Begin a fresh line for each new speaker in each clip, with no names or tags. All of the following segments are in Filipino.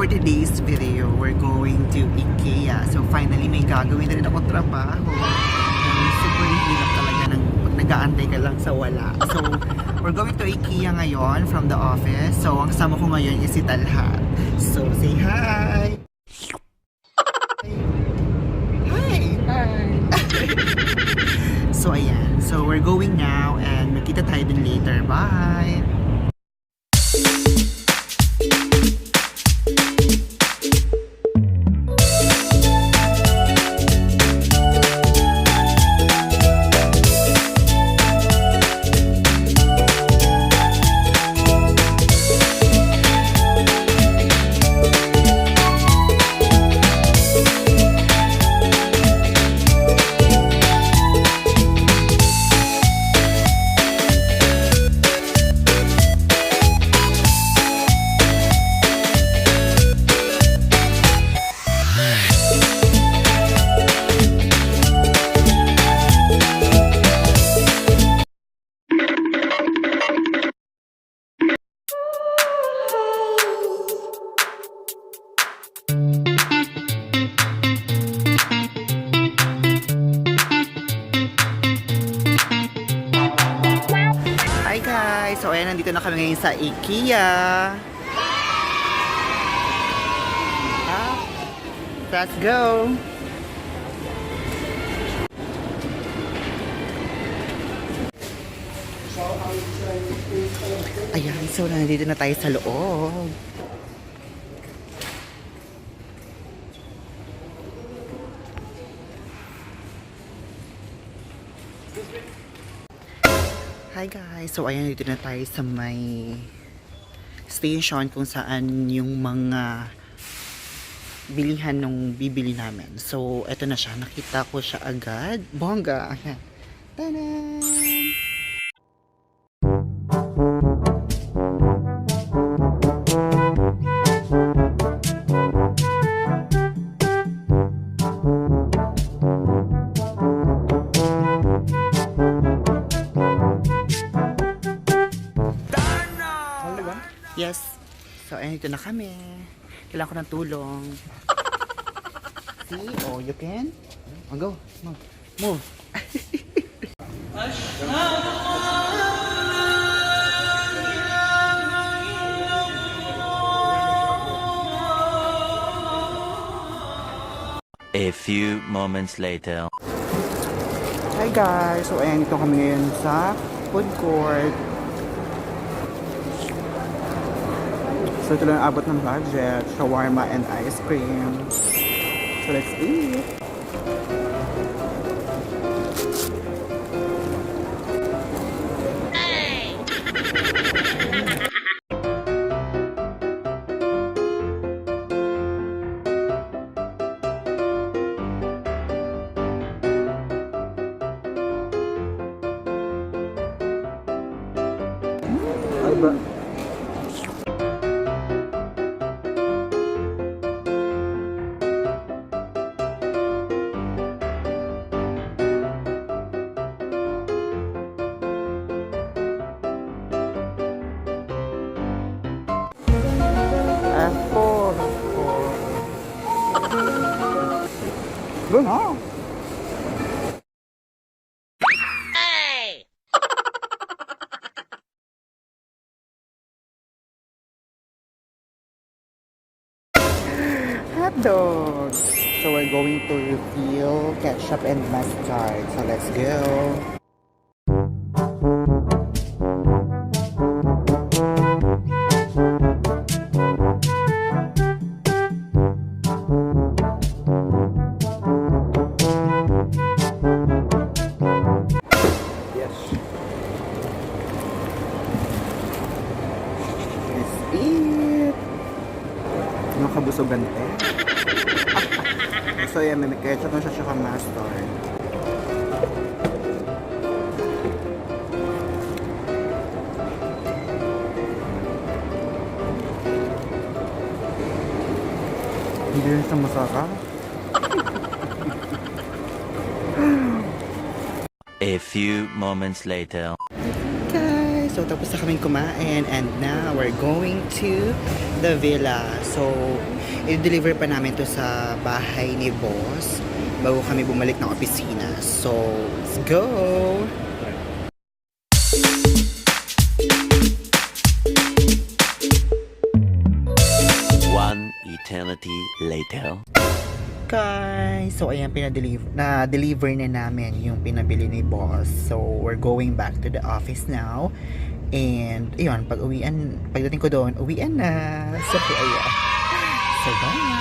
for today's video, we're going to IKEA. So finally, may gagawin na rin ako trabaho. Super hirap talaga ng pag nag-aantay ka lang sa wala. So, we're going to IKEA ngayon from the office. So, ang kasama ko ngayon is si Talha. So, say hi! Hi! Hi! So, ayan. So, we're going now and magkita tayo din later. Bye! So ayan, nandito na kami ngayon sa IKEA. Let's go! Ayan, so nandito na tayo sa loob. Hi guys! So ayan, dito na tayo sa may station kung saan yung mga bilihan nung bibili namin. So eto na siya, nakita ko siya agad. Bongga! Ayan. Tanan! Yes. So, ayun, ito na kami. Kailangan ko ng tulong. See? Oh, you can? Oh, go. Move. Move.
A few moments later.
Hi guys. So, ayan, ito kami ngayon sa food court. So ito lang abot ng budget, shawarma and ice cream. So let's eat! Doon ha. Hey! Hot dogs. So we're going to refill ketchup and mustard. So let's go. Kabusugan eh. So yan, may ketchup na siya tsaka mustard. Hindi rin siya masarap.
A few moments later.
Guys, so So, tapos na kaming kumain and now we're going to the villa. So, i-deliver pa namin to sa bahay ni boss bago kami bumalik ng opisina. So, let's go!
One eternity later.
Guys, so ayan, na-deliver na namin yung pinabili ni boss. So, we're going back to the office now. And, ayun, pagdating ko doon, uwian na. So, ayan. So, bye!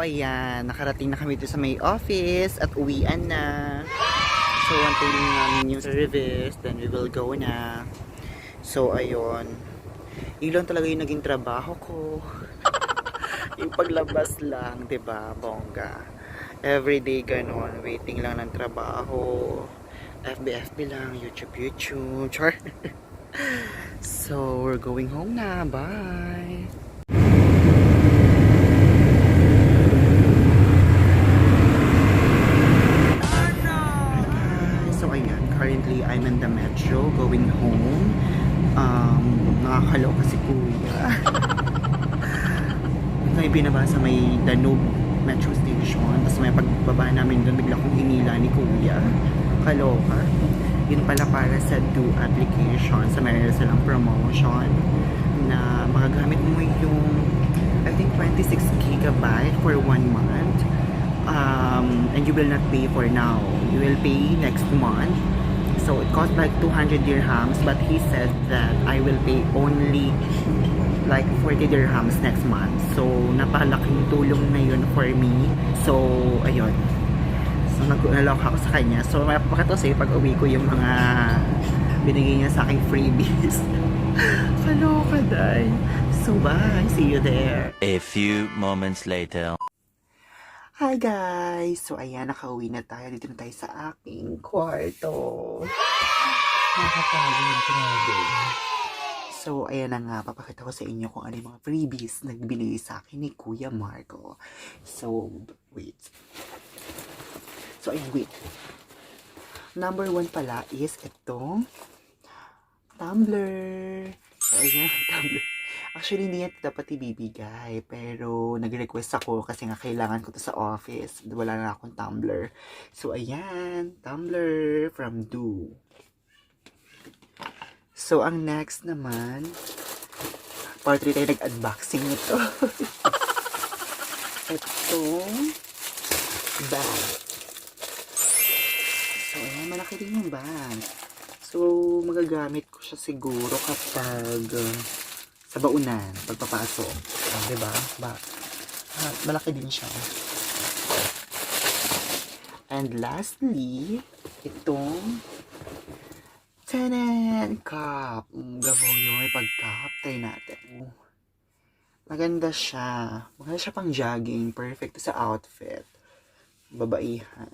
Ayan, nakarating na kami dito sa may office at uwian na. So, antayin namin yung service, then we will go na. So, ayun. Ilan talaga yung naging trabaho ko. Yung paglabas lang, 'di ba, bongga. Everyday ganon, waiting lang ng trabaho. FB lang, YouTube. Char. So, we're going home na. Bye! Currently, I'm in the metro going home. Nakakaloka si kuya. May binaba sa may Danube metro station. Tapos may pagbaba namin doon, bigla kong hinila ni kuya. Kaloka. Yun pala para sa Do application. Sa meron silang promotion na magagamit mo yung I think 26 gigabyte for 1 month. And you will not pay for now. You will pay next month. So it cost like 200 dirhams, but he said that I will pay only like 40 dirhams next month. So napalaking tulong na yun for me. So ayun. So nalok ako sa kanya. So mapapakita ko sa'yo pag uwi ko yung mga binigay niya sa aking freebies. Kaloka day. So bye. See you there.
A few moments later.
Hi guys! So ayan, nakauwi na tayo. Dito na tayo sa aking kwarto. Nakapagod, grabe. So ayan na nga, papakita ko sa inyo kung ano yung mga freebies na binili sa akin ni Kuya Marco. So, wait. So ayan, wait. Number 1 pala is itong tumbler. So ayan, tumbler. Actually, hindi yan dapat ibibigay. Pero, nag-request ako kasi nga kailangan ko to sa office. Wala na akong tumbler. So, ayan. Tumbler from Do. So, ang next naman, part 3 tayo nag-unboxing nito. Itong bag. So, ayan. Malaki din yung bag. So, magagamit ko siya siguro kapag sa baunan, pagpapasok. Diba? Malaki din siya. And lastly, itong tanan! Cup. Gabong yung may pag-cup. Try natin. Maganda siya. Maganda siya pang jogging. Perfect sa outfit. Babaihan.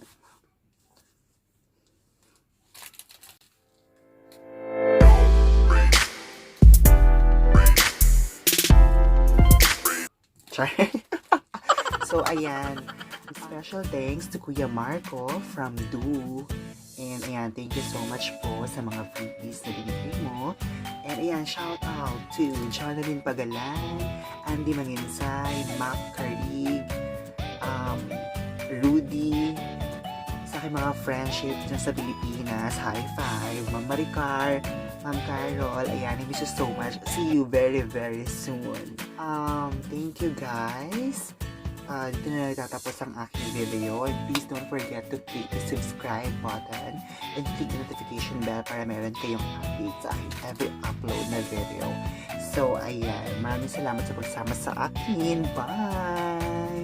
So, ayan. Special thanks to Kuya Marco from Do. And, ayan, thank you so much po sa mga freebies na binigay mo. And, ayan, shout out to Jonathan Pagalan, Andy Manginsay, Mac Carig, Rudy, sa aking mga friendships na sa Pilipinas. High five, Ma'am Maricar, Ma'am Carol. Ayan, I miss you so much. See you very, very soon. Thank you guys. Dito na nagtatapos ang aking video. And please don't forget to click the subscribe button and click the notification bell para meron kayong update sa aking every upload na video. So, ayan. Maraming salamat sa pagsama sa akin. Bye!